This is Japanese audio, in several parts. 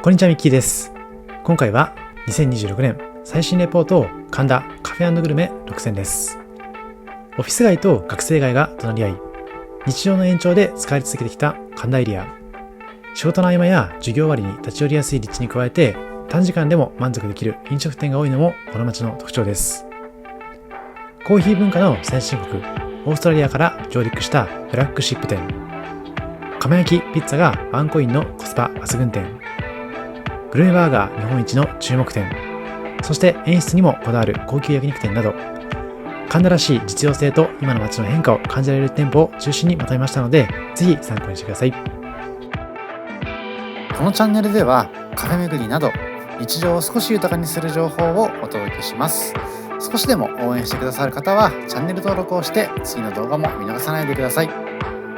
こんにちは、ミッキーです。今回は2026年最新レポートを神田カフェ&グルメ6選です。オフィス街と学生街が隣り合い、日常の延長で使われ続けてきた神田エリア。仕事の合間や授業終わりに立ち寄りやすい立地に加えて、短時間でも満足できる飲食店が多いのもこの街の特徴です。コーヒー文化の先進国、オーストラリアから上陸したフラッグシップ店。釜焼きピッツァがワンコインのコスパ抜群店。グルメバーガー日本一の注目店。そして演出にもこだわる高級焼肉店など、神田らしい実用性と今の街の変化を感じられる店舗を中心にまとめましたので、ぜひ参考にしてください。このチャンネルではカフェ巡りなど日常を少し豊かにする情報をお届けします。少しでも応援してくださる方はチャンネル登録をして次の動画も見逃さないでください。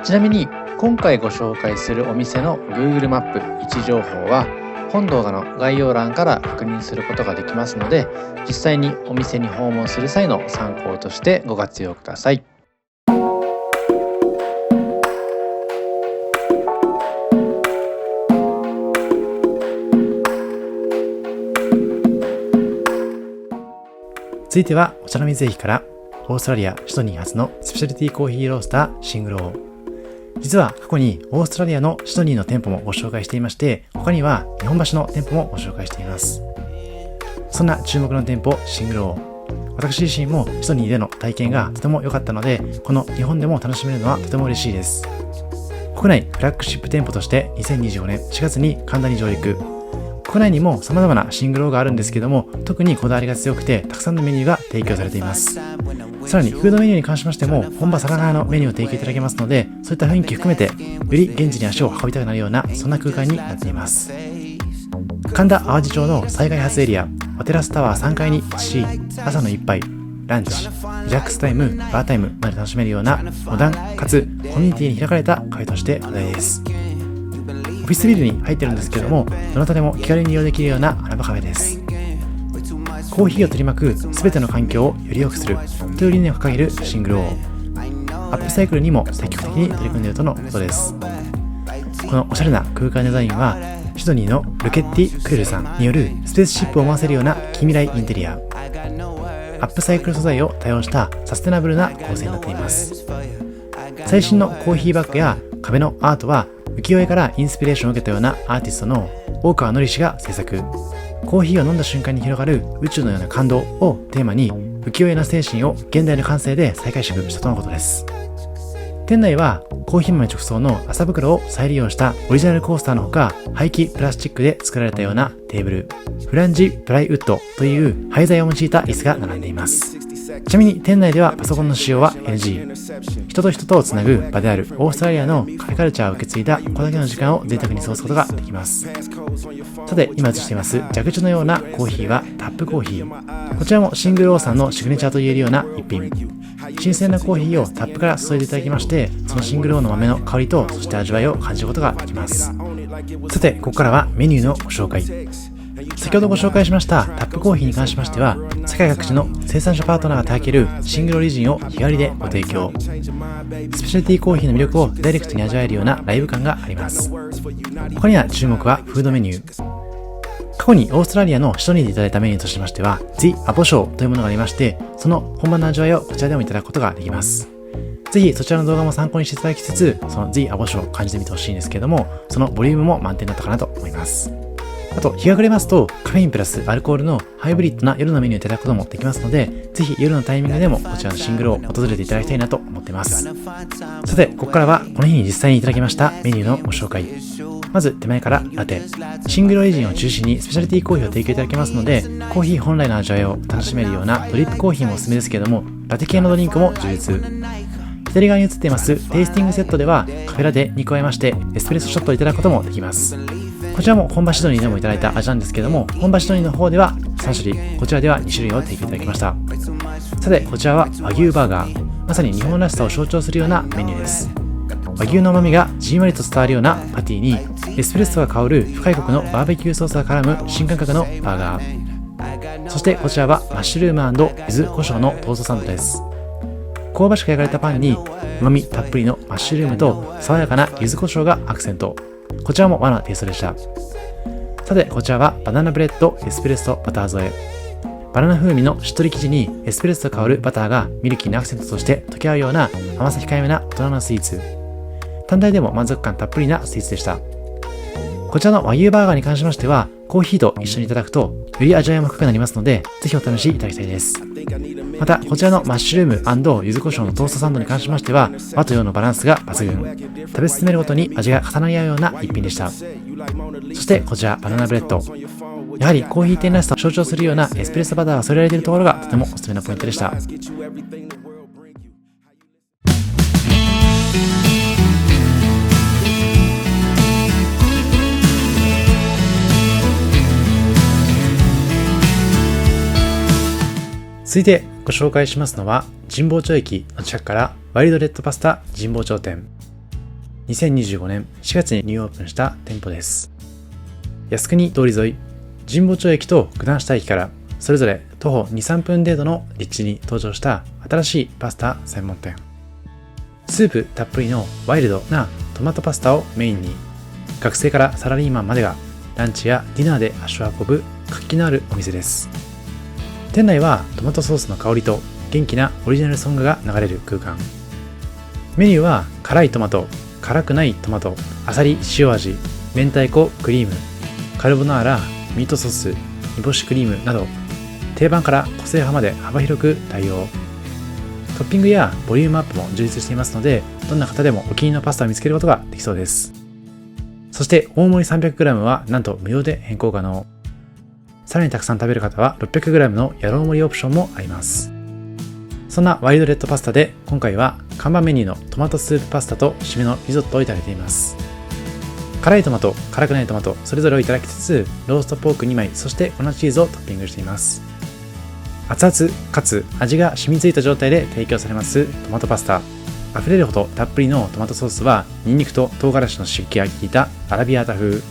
ちなみに今回ご紹介するお店の Google マップ位置情報は本動画の概要欄から確認することができますので、実際にお店に訪問する際の参考としてご活用ください。続いてはお茶の水駅からオーストラリアシドニー発のスペシャリティコーヒーロースターシングロー。実は過去にオーストラリアのシドニーの店舗もご紹介していまして、他には日本橋の店舗もご紹介しています。そんな注目の店舗シングロー。私自身もシドニーでの体験がとても良かったので、この日本でも楽しめるのはとても嬉しいです。国内フラッグシップ店舗として2025年4月に神田に上陸。国内にも様々なシングローがあるんですけども、特にこだわりが強くてたくさんのメニューが提供されています。さらにフードメニューに関しましても本場さながらのメニューを提供いただけますので、そういった雰囲気含めてより現地に足を運びたくなるようなそんな空間になっています。神田淡路町の再開発エリアワテラスタワー3階に位置し、朝の一杯、ランチ、リラックスタイム、バータイムまで楽しめるようなモダンかつコミュニティに開かれたカフェとして話題です。オフィスビルに入ってるんですけれども、どなたでも気軽に利用できるような穴場カフェです。コーヒーを取り巻く全ての環境をより良くするという理念を掲げるシングロー。アップサイクルにも積極的に取り組んでいるとのことです。このおしゃれな空間デザインはシドニーのルケッティ・クエルさんによるスペースシップを回せるような近未来インテリア。アップサイクル素材を多用したサステナブルな構成になっています。最新のコーヒーバッグや壁のアートは浮世絵からインスピレーションを受けたようなアーティストの大川典氏が制作。コーヒーを飲んだ瞬間に広がる宇宙のような感動をテーマに、浮世絵の精神を現代の感性で再解釈したとのことです。店内はコーヒー豆直送の麻袋を再利用したオリジナルコースターのほか、廃棄プラスチックで作られたようなテーブル、フランジプライウッドという廃材を用いた椅子が並んでいます。ちなみに店内ではパソコンの使用は NG。 人と人とをつなぐ場であるオーストラリアのカフェカルチャーを受け継いだここだけの時間を贅沢に過ごすことができます。さて今映しています蛇口のようなコーヒーはタップコーヒー。こちらもシングルオーさんのシグネチャーと言えるような一品。新鮮なコーヒーをタップから注いでいただきまして、そのシングルオーの豆の香りとそして味わいを感じることができます。さてここからはメニューのご紹介。先ほどご紹介しましたタップコーヒーに関しましては、世界各地の生産者パートナーが手掛けるシングルオリジンを日帰りでご提供。スペシャリティコーヒーの魅力をダイレクトに味わえるようなライブ感があります。他には注目はフードメニュー。過去にオーストラリアのシドニーでいただいたメニューとしましては The Abo Show というものがありまして、その本場の味わいをこちらでもいただくことができます。ぜひそちらの動画も参考にしていただきつつ、その The Abo Show を感じてみてほしいんですけれども、そのボリュームも満点だったかなと思います。あと日が暮れますとカフェインプラスアルコールのハイブリッドな夜のメニューをいただくこともできますので、ぜひ夜のタイミングでもこちらのシングルを訪れていただきたいなと思っています。さてここからはこの日に実際にいただきましたメニューのご紹介。まず手前からラテ。シングルオリジンを中心にスペシャリティコーヒーを提供いただけますので、コーヒー本来の味わいを楽しめるようなドリップコーヒーもおすすめですけれども、ラテ系のドリンクも充実。左側に映っていますテイスティングセットではカフェラテに加えましてエスプレッソショットをいただくこともできます。こちらも本場シドニーでもいただいた味なんですけども、本場シドニーの方では3種類、こちらでは2種類を提供いただきました。さてこちらは和牛バーガー。まさに日本らしさを象徴するようなメニューです。和牛の旨味がじんわりと伝わるようなパティにエスプレッソが香る深いコクのバーベキューソースが絡む新感覚のバーガー。そしてこちらはマッシュルーム&柚子胡椒のトーストサンドです。香ばしく焼かれたパンに旨味たっぷりのマッシュルームと爽やかな柚子胡椒がアクセント。こちらも和なテイストでした。さてこちらはバナナブレッドエスプレッソバター添え。バナナ風味のしっとり生地にエスプレッソと香るバターがミルキーなアクセントとして溶け合うような甘さ控えめな大人のスイーツ。単体でも満足感たっぷりなスイーツでした。こちらの和牛バーガーに関しましてはコーヒーと一緒にいただくとより味わいも深くなりますので、ぜひお試しいただきたいです。またこちらのマッシュルーム&柚子胡椒のトーストサンドに関しましては和と洋のバランスが抜群、食べ進めるごとに味が重なり合うような一品でした。そしてこちらバナナブレッド、やはりコーヒー店らしさを象徴するようなエスプレッソバターが添えられているところがとてもおすすめなポイントでした。続いてご紹介しますのは神保町駅の近くからワイルドレッドパスタ神保町店。2025年4月にニューオープンした店舗です。靖国通り沿い、神保町駅と九段下駅からそれぞれ徒歩 2,3 分程度の立地に登場した新しいパスタ専門店。スープたっぷりのワイルドなトマトパスタをメインに、学生からサラリーマンまでがランチやディナーで足を運ぶ活気のあるお店です。店内はトマトソースの香りと元気なオリジナルソングが流れる空間。メニューは辛いトマト、辛くないトマト、あさり塩味、明太子クリーム、カルボナーラ、ミートソース、煮干しクリームなど定番から個性派まで幅広く対応。トッピングやボリュームアップも充実していますので、どんな方でもお気に入りのパスタを見つけることができそうです。そして大盛り 300g はなんと無料で変更可能。さらにたくさん食べる方は 600g の野郎盛りオプションもあります。そんなワイルドレッドパスタで今回は看板メニューのトマトスープパスタと締めのリゾットをいただいています。辛いトマト、辛くないトマトそれぞれをいただきつつ、ローストポーク2枚、そして粉チーズをトッピングしています。熱々かつ味が染みついた状態で提供されますトマトパスタ。溢れるほどたっぷりのトマトソースはニンニクと唐辛子の湿気が効いたアラビアータ風。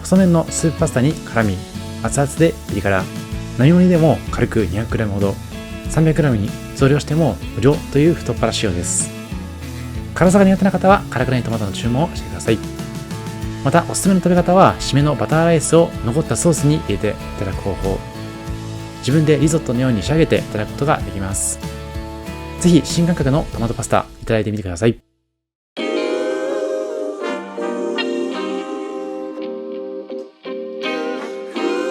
細麺のスープパスタに絡み、熱々でピリ辛。並盛りでも軽く 200g ほど、 300g に増量しても無料という太っ腹仕様です。辛さが苦手な方は辛くないトマトの注文をしてください。またおすすめの食べ方は締めのバターライスを残ったソースに入れていただく方法。自分でリゾットのように仕上げていただくことができます。ぜひ新感覚のトマトパスタいただいてみてください。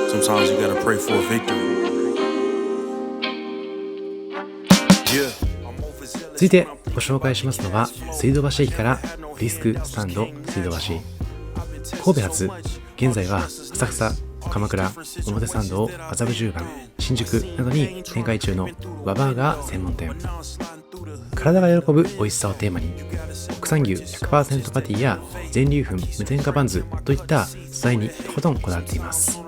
Sometimes you gotta pray for a victory. 続いてご紹介しますのは水道橋駅からブリスクスタンド水道橋。神戸発、現在は浅草、鎌倉、表参道、麻布十番、新宿などに展開中の和バーガー専門店。体が喜ぶ美味しさをテーマに、国産牛 100% パティや全粒粉無添加バンズといった素材にとことんこだわっています。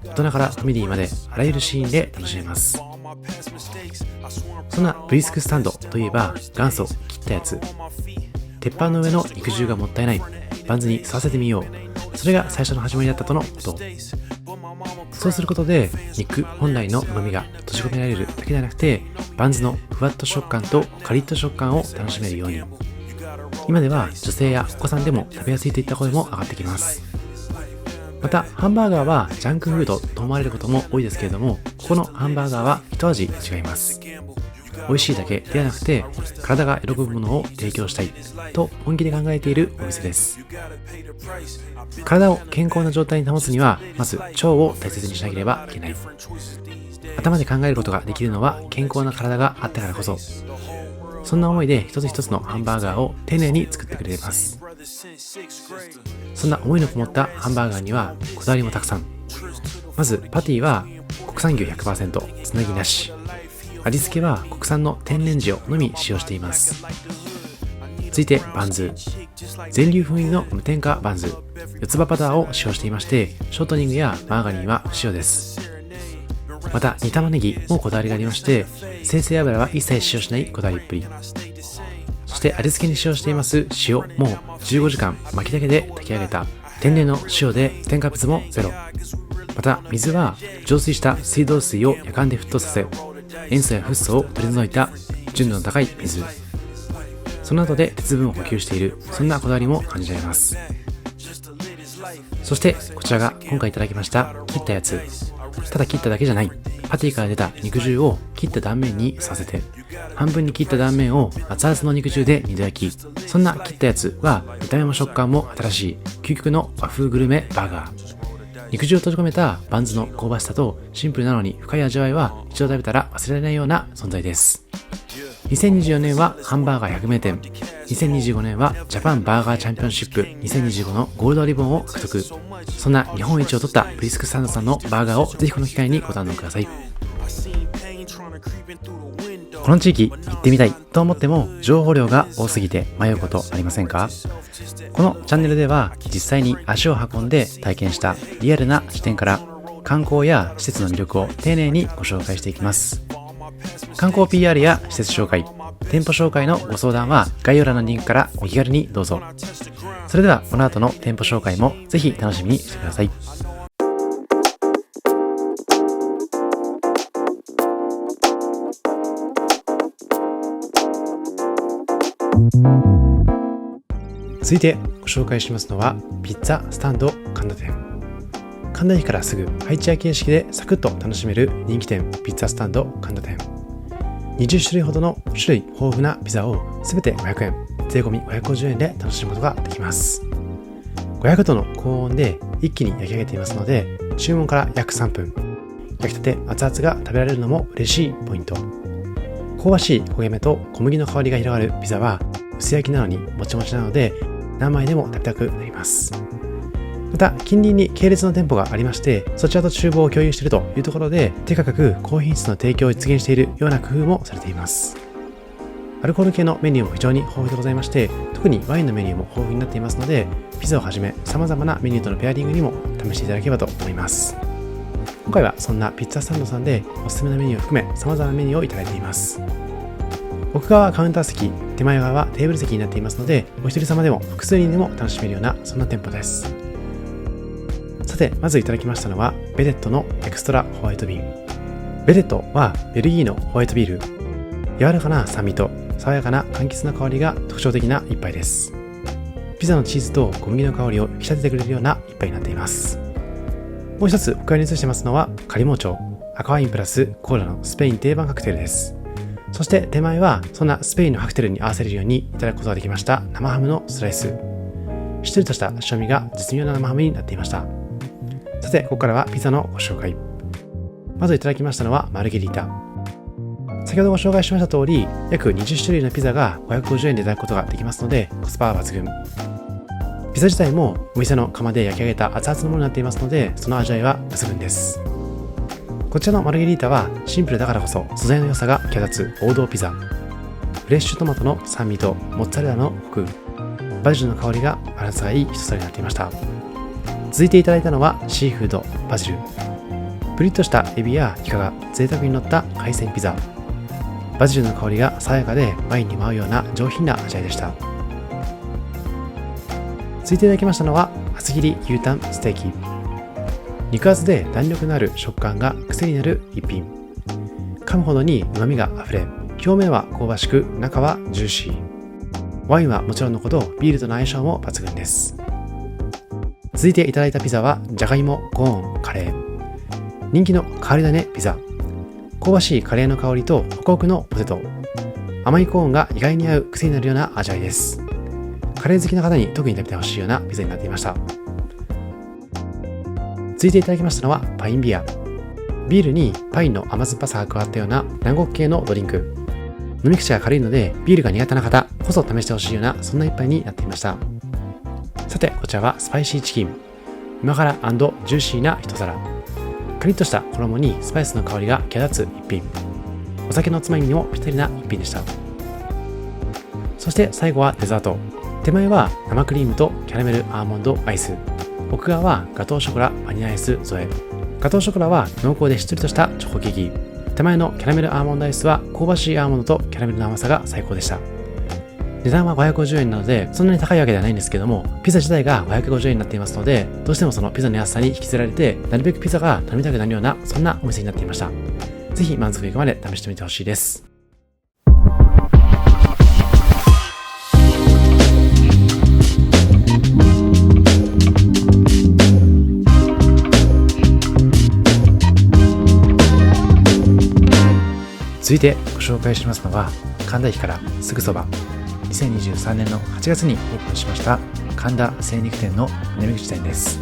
大人からファミリーまであらゆるシーンで楽しめます。そんなブリスクスタンドといえば元祖切ったやつ。鉄板の上の肉汁がもったいない、バンズに吸わせてみよう、それが最初の始まりだったとのこと。そうすることで肉本来の旨味が閉じ込められるだけではなくて、バンズのふわっと食感とカリッと食感を楽しめるように。今では女性やお子さんでも食べやすいといった声も上がってきます。またハンバーガーはジャンクフードと思われることも多いですけれども、ここのハンバーガーは一味違います。美味しいだけではなくて体が喜ぶものを提供したいと本気で考えているお店です。体を健康な状態に保つにはまず腸を大切にしなければいけない。頭で考えることができるのは健康な体があったからこそ。そんな思いで一つ一つのハンバーガーを丁寧に作ってくれています。そんな思いのこもったハンバーガーにはこだわりもたくさん。まずパティは国産牛 100% つなぎなし。味付けは国産の天然塩のみ使用しています。続いてバンズ。全粒粉入りの無添加バンズ、四つ葉バターを使用していまして、ショートニングやマーガリンは不使用です。また煮玉ねぎもこだわりがありまして、精製油は一切使用しないこだわりっぷり。そして味付けに使用しています塩も15時間巻きだけで炊き上げた天然の塩で添加物もゼロ。また水は浄水した水道水を夜間で沸騰させ、塩素やフッ素を取り除いた純度の高い水。その後で鉄分を補給している、そんなこだわりも感じられます。そしてこちらが今回いただきました切ったやつ。ただ切っただけじゃない。パティから出た肉汁を切った断面にさせて、半分に切った断面を熱々の肉汁で二度焼き。そんな切ったやつは見た目も食感も新しい究極の和風グルメバーガー。肉汁を閉じ込めたバンズの香ばしさとシンプルなのに深い味わいは一度食べたら忘れられないような存在です。2024年はハンバーガー100名店、2025年はジャパンバーガーチャンピオンシップ2025のゴールドリボンを獲得。そんな日本一を取ったブリスクサンドさんのバーガーをぜひこの機会にご堪能ください。この地域行ってみたいと思っても情報量が多すぎて迷うことありませんか？このチャンネルでは実際に足を運んで体験したリアルな視点から観光や施設の魅力を丁寧にご紹介していきます。観光 PR や施設紹介、店舗紹介のご相談は概要欄のリンクからお気軽にどうぞ。それではこの後の店舗紹介もぜひ楽しみにしてください。続いてご紹介しますのはピッツァスタンド神田店。神田駅からすぐ配置屋形式でサクッと楽しめる人気店ピッツァスタンド神田店。20種類ほどの種類豊富なピザをすべて500円、税込み550円で楽しむことができます。500度の高温で一気に焼き上げていますので、注文から約3分、焼きたて熱々が食べられるのも嬉しいポイント。香ばしい焦げ目と小麦の香りが広がるピザは薄焼きなのにもちもちなので何枚でも食べたくなります。また近隣に系列の店舗がありまして、そちらと厨房を共有しているというところで低価格高品質の提供を実現しているような工夫もされています。アルコール系のメニューも非常に豊富でございまして、特にワインのメニューも豊富になっていますので、ピザをはじめ様々なメニューとのペアリングにも試していただければと思います。今回はそんなピッツァスタンドさんでおすすめのメニューを含め様々なメニューをいただいています。奥側はカウンター席、手前側はテーブル席になっていますので、お一人様でも複数人でも楽しめるようなそんな店舗です。さて、まずいただきましたのはベレットのエクストラホワイトビーン。ベレットはベルギーのホワイトビール。柔らかな酸味と爽やかな柑橘の香りが特徴的な一杯です。ピザのチーズと小麦の香りを引き立ててくれるような一杯になっています。もう一つ奥側に移してますのはカリモーチョ、赤ワインプラスコーラのスペイン定番カクテルです。そして手前はそんなスペインのカクテルに合わせるようにいただくことができました生ハムのスライス。しっとりとした塩味が絶妙な生ハムになっていました。さて、ここからはピザのご紹介。まずいただきましたのはマルゲリータ。先ほどご紹介しました通り、約20種類のピザが550円でいただくことができますので、コスパは抜群。ピザ自体もお店の窯で焼き上げた熱々のものになっていますので、その味わいは抜群です。こちらのマルゲリータはシンプルだからこそ素材の良さが際立つ王道ピザ。フレッシュトマトの酸味とモッツァレラのコク、バジルの香りがバランスがいい一皿になっていました。続いていただいたのはシーフードバジル。プリッとしたエビやイカが贅沢に乗った海鮮ピザ。バジルの香りが爽やかでワインにも合うような上品な味わいでした。続いていただきましたのは厚切り牛タンステーキ。肉厚で弾力のある食感が癖になる一品。噛むほどに旨味があふれ、表面は香ばしく中はジューシー。ワインはもちろんのこと、ビールとの相性も抜群です。続いていただいたピザはじゃがいも、コーン、カレー。人気の変わり種ピザ。香ばしいカレーの香りとホクホクのポテト。甘いコーンが意外に合う癖になるような味わいです。カレー好きな方に特に食べてほしいようなピザになっていました。続いていただきましたのはパインビア。ビールにパインの甘酸っぱさが加わったような南国系のドリンク。飲み口が軽いのでビールが苦手な方こそ試してほしいようなそんな一杯になっていました。さて、こちらはスパイシーチキン。旨辛&ジューシーな一皿。カリッとした衣にスパイスの香りが際立つ一品。お酒のつまみにもぴったりな一品でした。そして最後はデザート。手前は生クリームとキャラメルアーモンドアイス。奥側はガトーショコラバニラアイス添え。ガトーショコラは濃厚でしっとりとしたチョコケーキ。手前のキャラメルアーモンドアイスは香ばしいアーモンドとキャラメルの甘さが最高でした。値段は550円なのでそんなに高いわけではないんですけども、ピザ自体が550円になっていますので、どうしてもそのピザの安さに引きずられて、なるべくピザが頼みたくなるようなそんなお店になっていました。ぜひ満足いくまで試してみてほしいです。続いてご紹介しますのは、神田駅からすぐそば、2023年の8月にオープンしました神田精肉店の南口店です。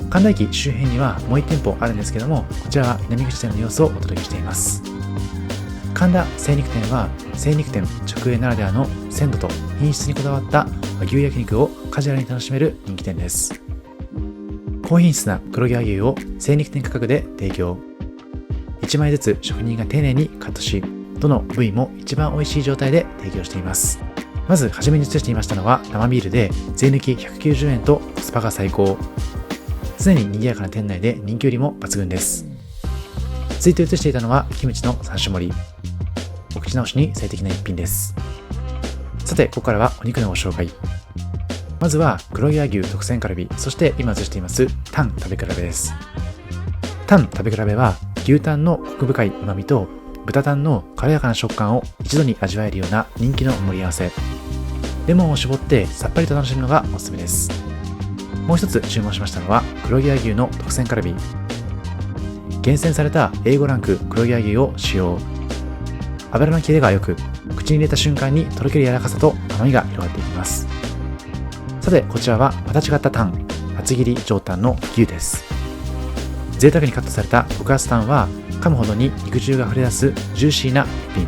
神田駅周辺にはもう1店舗あるんですけども、こちらは南口店の様子をお届けしています。神田精肉店は精肉店直営ならではの鮮度と品質にこだわった和牛焼肉をカジュアルに楽しめる人気店です。高品質な黒毛和牛を精肉店価格で提供。1枚ずつ職人が丁寧にカットし、どの部位も一番美味しい状態で提供しています。まず初めに映していましたのは生ビールで、税抜き190円とコスパが最高。常に賑やかな店内で人気売りも抜群です。続いて映していたのはキムチの3種盛り。お口直しに最適な一品です。さて、ここからはお肉のご紹介。まずは黒毛和牛特選カルビ、そして今映していますタン食べ比べです。タン食べ比べは牛タンのコク深い旨味と豚タンの軽やかな食感を一度に味わえるような人気の盛り合わせ。レモンを絞ってさっぱりと楽しむのがおすすめです。もう一つ注文しましたのは黒毛和牛の特選カルビ。厳選された A5 ランク黒毛和牛を使用。脂の切れが良く、口に入れた瞬間にとろける柔らかさと甘みが広がっていきます。さて、こちらはまた違ったタン、厚切り上タンの牛です。贅沢にカットされた極厚タンは噛むほどに肉汁が溢れ出すジューシーな一品。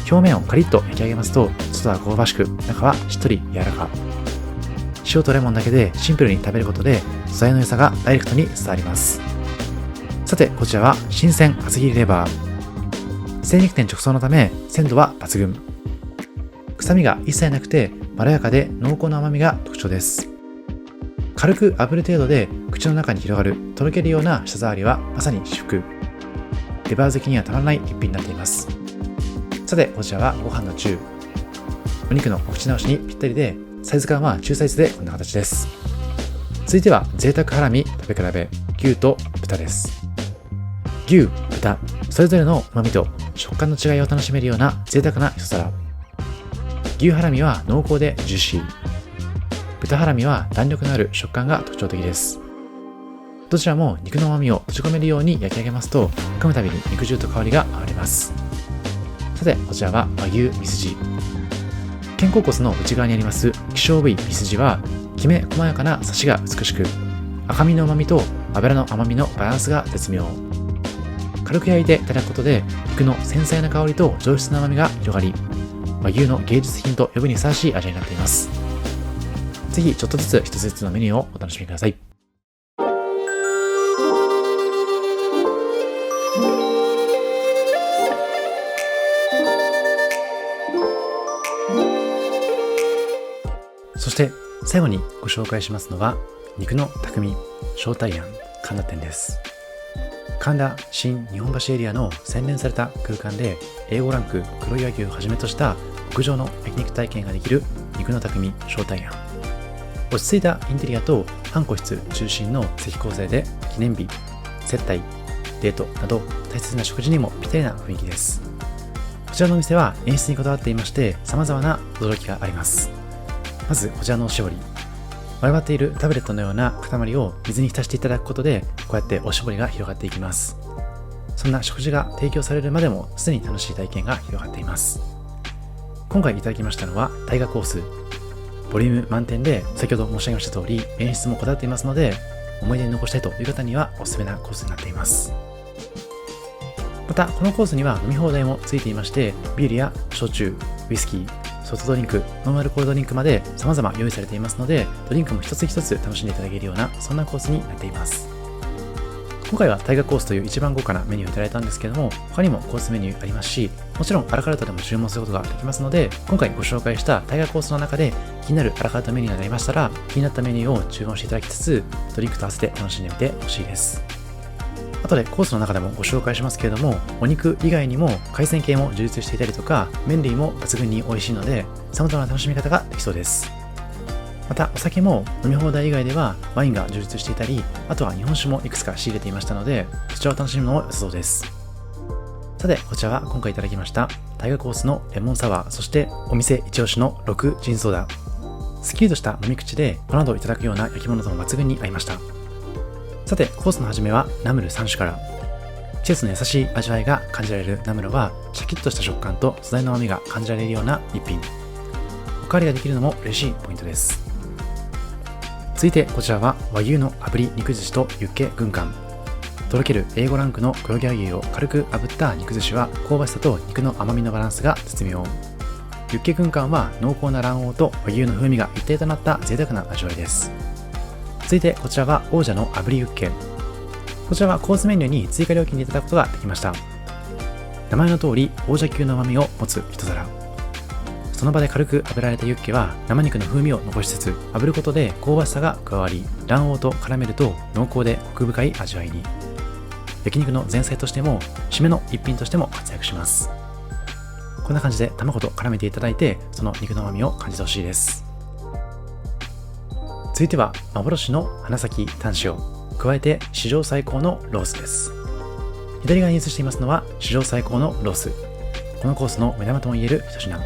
表面をカリッと焼き上げますと、外は香ばしく、中はしっとり柔らか。塩とレモンだけでシンプルに食べることで素材の良さがダイレクトに伝わります。さて、こちらは新鮮厚切りレバー。精肉店直送のため鮮度は抜群。臭みが一切なくてまろやかで濃厚な甘みが特徴です。軽く炙る程度で口の中に広がるとろけるような舌触りはまさに至福。レバー好きにはたまらない一品になっています。さて、こちらはご飯の中。お肉のお口直しにぴったりで、サイズ感は中サイズでこんな形です。続いては贅沢ハラミ食べ比べ、牛と豚です。牛、豚、それぞれの旨味と食感の違いを楽しめるような贅沢な一皿。牛ハラミは濃厚でジューシー。豚ハラミは弾力のある食感が特徴的です。どちらも肉の旨味を閉じ込めるように焼き上げますと、噛むたびに肉汁と香りがあふれます。さて、こちらは和牛ミスジ。肩甲骨の内側にあります希少部位ミスジは、きめ細やかなサシが美しく、赤身の旨味と脂の甘みのバランスが絶妙。軽く焼いていただくことで、肉の繊細な香りと上質な甘みが広がり、和牛の芸術品と呼ぶにふさわしい味になっています。ぜひちょっとずつ一つずつのメニューをお楽しみください。そして最後にご紹介しますのは、肉の匠将泰庵神田店です。神田新日本橋エリアの洗練された空間で A5 ランク黒毛和牛をはじめとした極上の焼肉体験ができる肉の匠将泰庵。落ち着いたインテリアと半個室中心の席構成で、記念日、接待、デートなど大切な食事にもぴったりな雰囲気です。こちらのお店は演出にこだわっていまして、様々な驚きがあります。まずこちらのおしぼり。割り割っているタブレットのような塊を水に浸していただくことで、こうやっておしぼりが広がっていきます。そんな食事が提供されるまでもすでに楽しい体験が広がっています。今回いただきましたのは大河コース。ボリューム満点で、先ほど申し上げました通り演出もこだわっていますので、思い出に残したいという方にはおすすめなコースになっています。またこのコースには飲み放題もついていまして、ビールや焼酎、ウイスキー、ソフトドリンク、ノンアルコールドリンクまで様々用意されていますので、ドリンクも一つ一つ楽しんでいただけるような、そんなコースになっています。今回はタイガーコースという一番豪華なメニューをいただいたんですけども、他にもコースメニューありますし、もちろんアラカルトでも注文することができますので、今回ご紹介したタイガーコースの中で気になるアラカルトメニューがありましたら、気になったメニューを注文していただきつつ、ドリンクと合わせて楽しんでみてほしいです。後でコースの中でもご紹介しますけれども、お肉以外にも海鮮系も充実していたりとか、麺類も抜群に美味しいので、様々な楽しみ方ができそうです。またお酒も飲み放題以外ではワインが充実していたり、あとは日本酒もいくつか仕入れていましたので、そちらを楽しむのも良さそうです。さて、こちらは今回いただきましたタイガーコースのレモンサワー、そしてお店一押しの6ジンソーダ。すっきりとした飲み口で粉などをいただくような焼き物とも抜群に合いました。さて、コースの始めはナムル3種から。季節の優しい味わいが感じられるナムロはシャキッとした食感と素材の甘みが感じられるような一品。おかわりができるのも嬉しいポイントです。続いてこちらは和牛の炙り肉寿司とユッケ軍艦。とろける A5 ランクの黒毛和牛を軽く炙った肉寿司は香ばしさと肉の甘みのバランスが絶妙。ユッケ軍艦は濃厚な卵黄と和牛の風味が一体となった贅沢な味わいです。続いてこちらは王者の炙りユッケ。こちらはコースメニューに追加料金でいただくことができました。名前の通り王者級の旨味を持つ一皿。その場で軽く炙られたユッケは生肉の風味を残しつつ炙ることで香ばしさが加わり、卵黄と絡めると濃厚でコク深い味わいに。焼肉の前菜としても締めの一品としても活躍します。こんな感じで卵と絡めていただいて、その肉の旨味を感じてほしいです。続いては幻の花咲タン塩、加えて史上最高のロースです。左側に映していますのは史上最高のロース。このコースの目玉ともいえる一品。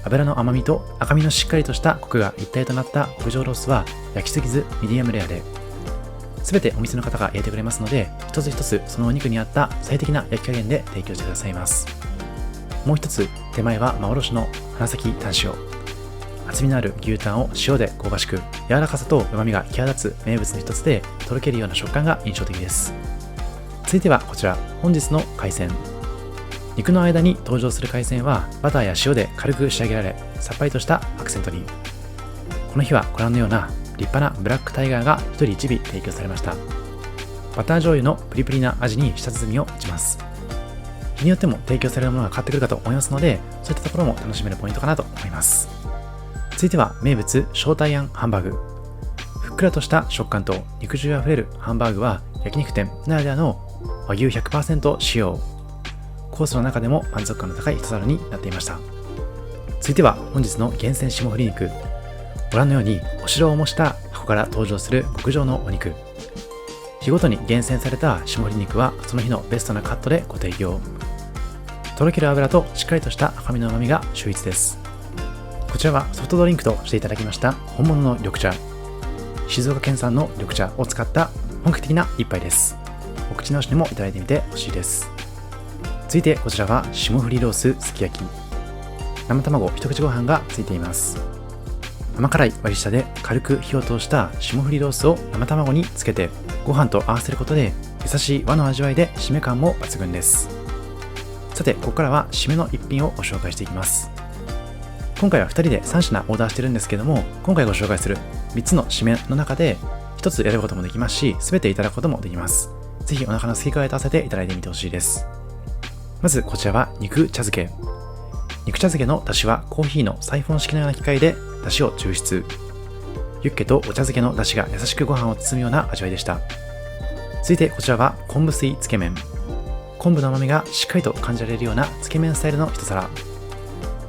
脂の甘みと赤身のしっかりとしたコクが一体となった極上ロースは焼きすぎずミディアムレアで、全てお店の方が焼いてくれますので、一つ一つそのお肉に合った最適な焼き加減で提供してくださいます。もう一つ手前は幻の花咲タン塩。厚みのある牛タンを塩で香ばしく、柔らかさと旨味が際立つ名物の一つで、とろけるような食感が印象的です。続いてはこちら、本日の海鮮。肉の間に登場する海鮮はバターや塩で軽く仕上げられ、さっぱりとしたアクセントに。この日はご覧のような立派なブラックタイガーが一人一尾提供されました。バター醤油のプリプリな味に舌鼓を打ちます。日によっても提供されるものが変わってくるかと思いますので、そういったところも楽しめるポイントかなと思います。続いては名物招待庵ハンバーグ。ふっくらとした食感と肉汁あふれるハンバーグは焼肉店ならではの和牛 100% 使用。コースの中でも満足感の高い一皿になっていました。続いては本日の厳選霜降り肉。ご覧のようにお城を模した箱から登場する極上のお肉。日ごとに厳選された霜降り肉はその日のベストなカットでご提供。とろける油としっかりとした赤身の旨味が秀逸です。こちらはソフトドリンクとしていただきました本物の緑茶。静岡県産の緑茶を使った本格的な一杯です。お口直しにもいただいてみてほしいです。続いてこちらは霜降りロースすき焼き。生卵一口ご飯がついています。甘辛い割り下で軽く火を通した霜降りロースを生卵につけてご飯と合わせることで優しい和の味わいで締め感も抜群です。さてここからは締めの一品をご紹介していきます。今回は2人で3品オーダーしてるんですけども、今回ご紹介する3つの締めの中で1つ選ぶこともできますし、全ていただくこともできます。ぜひお腹の空き具合と合わせていただいてみてほしいです。まずこちらは肉茶漬け。肉茶漬けの出汁はコーヒーのサイフォン式のような機械で出汁を抽出。ユッケとお茶漬けの出汁が優しくご飯を包むような味わいでした。続いてこちらは昆布水つけ麺。昆布の甘みがしっかりと感じられるようなつけ麺スタイルの一皿。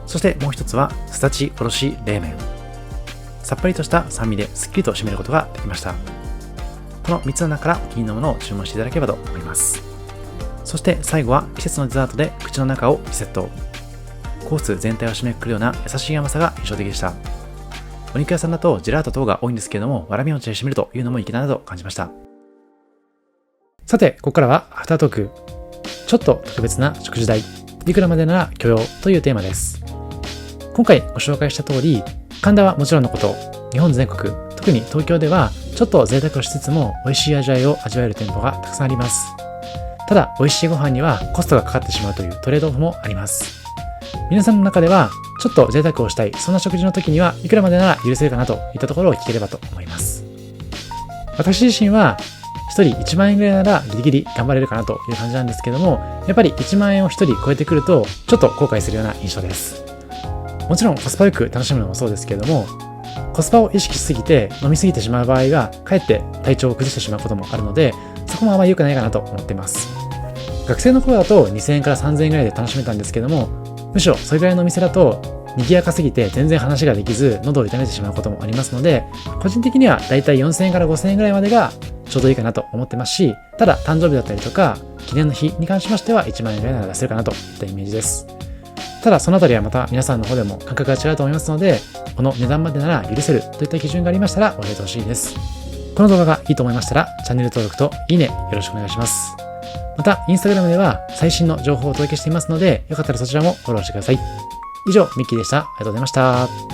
そしてもう一つはすだちおろし冷麺。さっぱりとした酸味ですっきりと締めることができました。この3つの中からお気に入りのものを注文していただければと思います。そして最後は季節のデザートで口の中をリセット。コース全体を締めくくるような優しい甘さが印象的でした。お肉屋さんだとジェラート等が多いんですけれども、わらび餅で締めるというのもいけないなと感じました。さてここからはアフタートーク。ちょっと特別な食事代、いくらまでなら許容というテーマです。今回ご紹介した通り、神田はもちろんのこと、日本全国、特に東京ではちょっと贅沢をしつつも美味しい味わいを味わえる店舗がたくさんあります。ただ美味しいご飯にはコストがかかってしまうというトレードオフもあります。皆さんの中ではちょっと贅沢をしたい、そんな食事の時にはいくらまでなら許せるかなといったところを聞ければと思います。私自身は1人1万円ぐらいならギリギリ頑張れるかなという感じなんですけども、やっぱり1万円を1人超えてくるとちょっと後悔するような印象です。もちろんコスパよく楽しむのもそうですけども、コスパを意識しすぎて飲みすぎてしまう場合がかえって体調を崩してしまうこともあるので、そこもあまり良くないかなと思っています。学生の頃だと2000円から3000円ぐらいで楽しめたんですけども、むしろそれぐらいのお店だと賑やかすぎて全然話ができず喉を痛めてしまうこともありますので、個人的にはだいたい4000円から5000円ぐらいまでがちょうどいいかなと思ってますし、ただ誕生日だったりとか記念の日に関しましては1万円ぐらいなら出せるかなといったイメージです。ただそのあたりはまた皆さんの方でも感覚が違うと思いますので、この値段までなら許せるといった基準がありましたら教えてほしいです。この動画がいいと思いましたらチャンネル登録といいねよろしくお願いします。また、インスタグラムでは最新の情報をお届けしていますので、よかったらそちらもフォローしてください。以上、ミッキーでした。ありがとうございました。